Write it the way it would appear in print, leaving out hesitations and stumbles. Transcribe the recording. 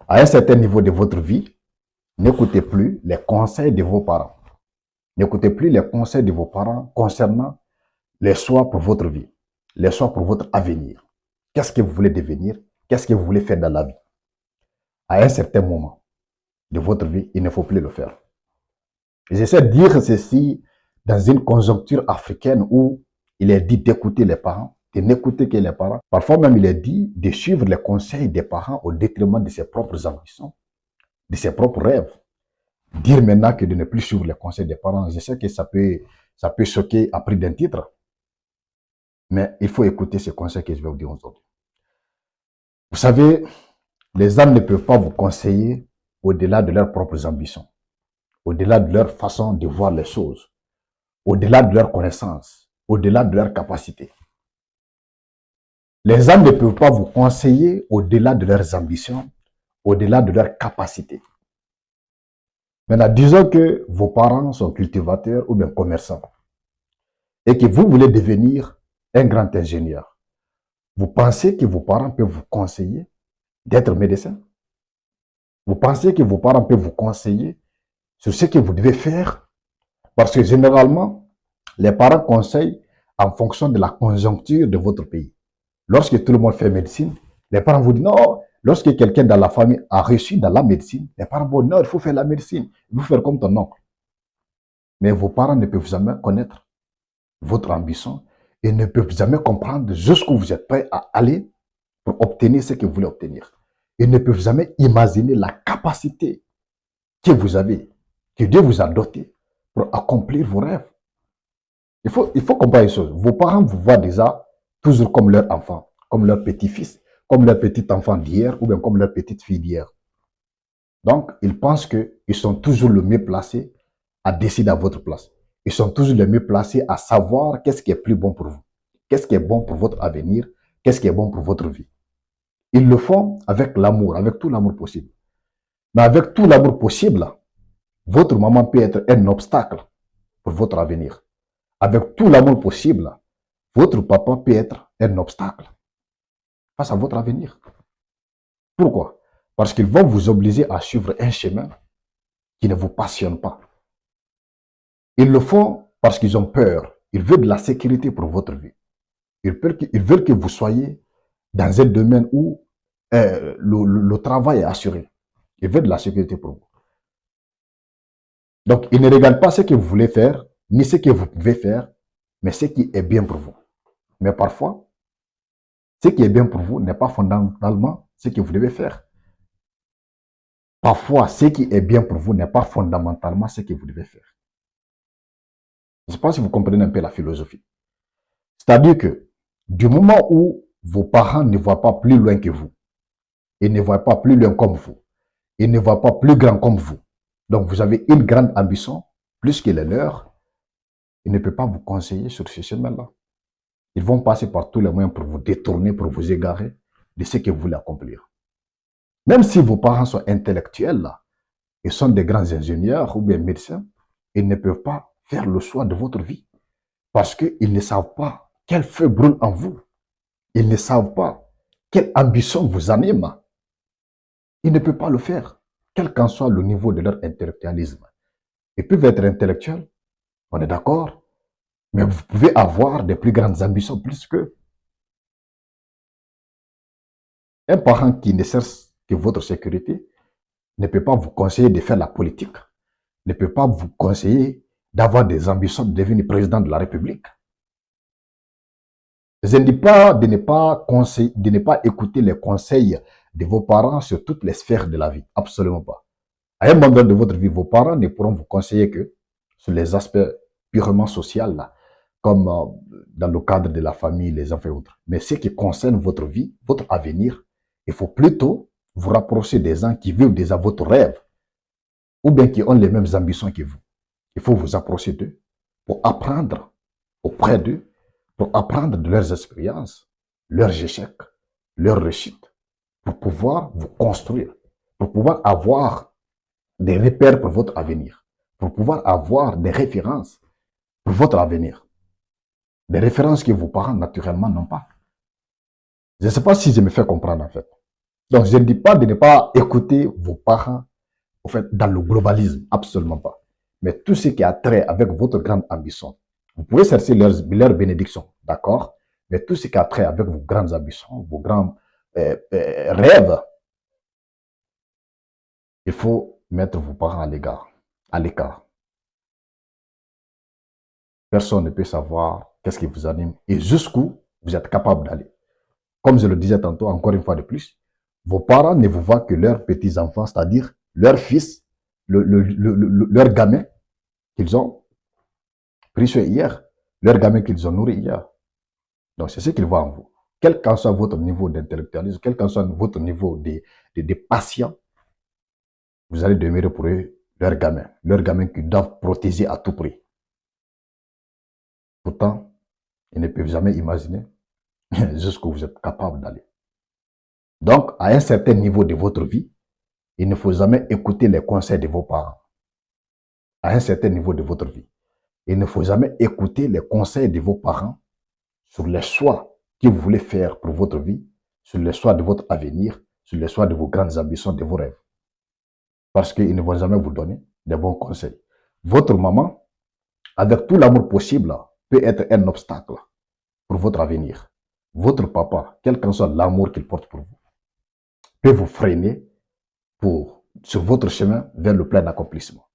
À un certain niveau de votre vie, n'écoutez plus les conseils de vos parents. N'écoutez plus les conseils de vos parents concernant les choix pour votre vie, les choix pour votre avenir. Qu'est-ce que vous voulez devenir? Qu'est-ce que vous voulez faire dans la vie? À un certain moment de votre vie, il ne faut plus le faire. J'essaie de dire ceci dans une conjoncture africaine où il est dit d'écouter les parents, de n'écouter que les parents. Parfois même, il est dit de suivre les conseils des parents au détriment de ses propres ambitions, de ses propres rêves. Dire maintenant que de ne plus suivre les conseils des parents, je sais que ça peut choquer à prix d'un titre, mais il faut écouter ces conseils que je vais vous dire aujourd'hui. Vous savez, les âmes ne peuvent pas vous conseiller au-delà de leurs propres ambitions, au-delà de leur façon de voir les choses, au-delà de leur connaissance, au-delà de leurs capacités. Les âmes ne peuvent pas vous conseiller au-delà de leurs ambitions, au-delà de leurs capacités. Maintenant, disons que vos parents sont cultivateurs ou bien commerçants et que vous voulez devenir un grand ingénieur. Vous pensez que vos parents peuvent vous conseiller d'être médecin? Vous pensez que vos parents peuvent vous conseiller sur ce que vous devez faire? Parce que généralement, les parents conseillent en fonction de la conjoncture de votre pays. Lorsque tout le monde fait médecine, les parents vous disent non. Lorsque quelqu'un dans la famille a réussi dans la médecine, les parents vont dire non, il faut faire la médecine. Il faut faire comme ton oncle. Mais vos parents ne peuvent jamais connaître votre ambition et ne peuvent jamais comprendre jusqu'où vous êtes prêt à aller pour obtenir ce que vous voulez obtenir. Ils ne peuvent jamais imaginer la capacité que vous avez, que Dieu vous a doté pour accomplir vos rêves. Il faut comprendre une chose. Vos parents vous voient déjà toujours comme leur enfant, comme leur petit-fils, comme leur petit-enfant d'hier ou bien comme leur petite-fille d'hier. Donc, ils pensent qu'ils sont toujours le mieux placés à décider à votre place. Ils sont toujours les mieux placés à savoir qu'est-ce qui est plus bon pour vous, qu'est-ce qui est bon pour votre avenir, qu'est-ce qui est bon pour votre vie. Ils le font avec l'amour, avec tout l'amour possible. Mais avec tout l'amour possible, votre maman peut être un obstacle pour votre avenir. Avec tout l'amour possible, votre papa peut être un obstacle face à votre avenir. Pourquoi? Parce qu'ils vont vous obliger à suivre un chemin qui ne vous passionne pas. Ils le font parce qu'ils ont peur. Ils veulent de la sécurité pour votre vie. Ils veulent que vous soyez dans un domaine où le travail est assuré. Ils veulent de la sécurité pour vous. Donc, ils ne regardent pas ce que vous voulez faire, ni ce que vous pouvez faire, mais ce qui est bien pour vous. Mais parfois, ce qui est bien pour vous n'est pas fondamentalement ce que vous devez faire. Parfois, ce qui est bien pour vous n'est pas fondamentalement ce que vous devez faire. Je ne sais pas si vous comprenez un peu la philosophie. C'est-à-dire que du moment où vos parents ne voient pas plus loin que vous, ils ne voient pas plus loin comme vous, ils ne voient pas plus grand comme vous, donc vous avez une grande ambition, plus que les leurs, ils ne peuvent pas vous conseiller sur ce chemin-là. Ils vont passer par tous les moyens pour vous détourner, pour vous égarer de ce que vous voulez accomplir. Même si vos parents sont intellectuels, là, ils sont des grands ingénieurs ou bien médecins, ils ne peuvent pas faire le choix de votre vie parce qu'ils ne savent pas quel feu brûle en vous. Ils ne savent pas quelle ambition vous anime. Ils ne peuvent pas le faire, quel qu'en soit le niveau de leur intellectualisme. Ils peuvent être intellectuels, on est d'accord, mais vous pouvez avoir des plus grandes ambitions plus qu'eux. Un parent qui ne cherche que votre sécurité ne peut pas vous conseiller de faire la politique, ne peut pas vous conseiller d'avoir des ambitions de devenir président de la République. Je ne dis pas de ne pas écouter les conseils de vos parents sur toutes les sphères de la vie. Absolument pas. À un moment de votre vie, vos parents ne pourront vous conseiller que sur les aspects purement sociaux, là, comme dans le cadre de la famille, les enfants et autres. Mais ce qui concerne votre vie, votre avenir, il faut plutôt vous rapprocher des gens qui vivent déjà votre rêve ou bien qui ont les mêmes ambitions que vous. Il faut vous approcher d'eux pour apprendre auprès d'eux, pour apprendre de leurs expériences, leurs échecs, leurs réussites, pour pouvoir vous construire, pour pouvoir avoir des repères pour votre avenir, pour pouvoir avoir des références pour votre avenir. Des références que vos parents, naturellement, n'ont pas. Je ne sais pas si je me fais comprendre, en fait. Donc, je ne dis pas de ne pas écouter vos parents, en fait, dans le globalisme, absolument pas. Mais tout ce qui a trait avec votre grande ambition, vous pouvez chercher leur bénédiction, d'accord? Mais tout ce qui a trait avec vos grandes ambitions, vos grands rêves, il faut mettre vos parents à l'écart. Personne ne peut savoir qu'est-ce qui vous anime et jusqu'où vous êtes capable d'aller. Comme je le disais tantôt, encore une fois de plus, vos parents ne vous voient que leurs petits-enfants, c'est-à-dire leurs fils, leurs gamins qu'ils ont pris soin hier, leurs gamins qu'ils ont nourris hier. Donc, c'est ce qu'ils voient en vous. Quel qu'en soit votre niveau d'intellectualisme, quel qu'en soit votre niveau de patience, vous allez demeurer pour eux leurs gamins qu'ils doivent protéger à tout prix. Pourtant, ils ne peuvent jamais imaginer jusqu'où vous êtes capable d'aller. Donc, à un certain niveau de votre vie, il ne faut jamais écouter les conseils de vos parents. À un certain niveau de votre vie, il ne faut jamais écouter les conseils de vos parents sur les choix que vous voulez faire pour votre vie, sur les choix de votre avenir, sur les choix de vos grandes ambitions, de vos rêves. Parce qu'ils ne vont jamais vous donner des bons conseils. Votre maman, avec tout l'amour possible, peut être un obstacle pour votre avenir. Votre papa, quel qu'en soit l'amour qu'il porte pour vous, peut vous freiner sur votre chemin vers le plein accomplissement.